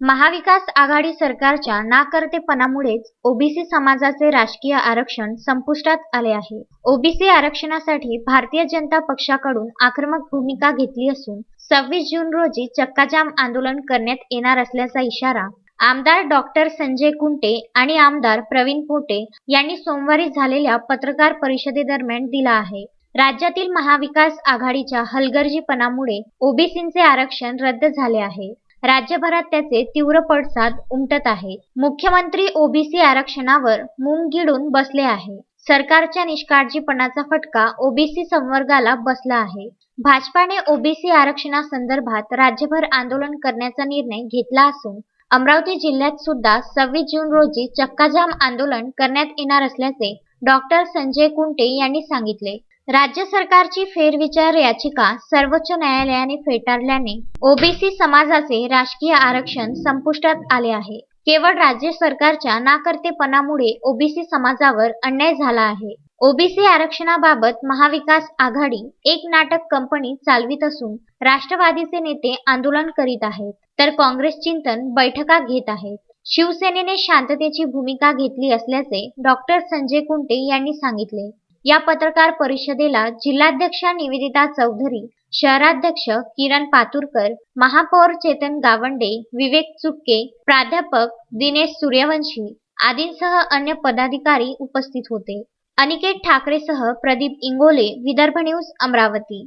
महाविकास आघाडी सरकारच्या नाकर्तेपणामुळेच ओबीसी समाजाचे राजकीय आरक्षण संपुष्टात आले आहे. ओबीसी आरक्षणासाठी भारतीय जनता पक्षाकडून आक्रमक भूमिका घेतली असून 26 जून रोजी चक्काजाम आंदोलन करण्यात येणार असल्याचा इशारा आमदार डॉक्टर संजय कुंटे आणि आमदार प्रवीण पोटे यांनी सोमवारी झालेल्या पत्रकार परिषदेदरम्यान दिला आहे. राज्यातील महाविकास आघाडीच्या हलगर्जीपणामुळे ओबीसींचे आरक्षण रद्द झाले आहे. राज्यभरात त्याचे तीव्र पडसाद उमटत आहेत. मुख्यमंत्री ओबीसी आरक्षणावर मूग गिळून बसले आहे. सरकारच्या निष्काळजीपणाचा फटका ओबीसी संवर्गाला बसला आहे. भाजपाने ओबीसी आरक्षणासंदर्भात राज्यभर आंदोलन करण्याचा निर्णय घेतला असून अमरावती जिल्ह्यात सुद्धा 26 जून रोजी चक्काजाम आंदोलन करण्यात येणार असल्याचे डॉक्टर संजय कुंटे यांनी सांगितले. राज्य सरकारची फेरविचार याचिका सर्वोच्च न्यायालयाने फेटाळल्याने ओबीसी समाजाचे राजकीय आरक्षण संपुष्टात आले आहे. केवळ राज्य सरकारच्या नाकर्तेपणामुळे ओबीसी समाजावर अन्याय झाला आहे. ओबीसी आरक्षणाबाबत महाविकास आघाडी एक नाटक कंपनी चालवित असून राष्ट्रवादीचे नेते आंदोलन करीत आहेत, तर काँग्रेस चिंतन बैठका घेत आहेत. शिवसेनेने शांततेची भूमिका घेतली असल्याचे डॉक्टर संजय कुंटे यांनी सांगितले. या पत्रकार परिषदेला जिल्हाध्यक्षा निवेदिता चौधरी, शहराध्यक्ष किरण पातुरकर, महापौर चेतन गावंडे, विवेक चुपके, प्राध्यापक दिनेश सूर्यवंशी आदींसह अन्य पदाधिकारी उपस्थित होते. अनिकेत ठाकरेसह प्रदीप इंगोले, विदर्भ न्यूज, अमरावती.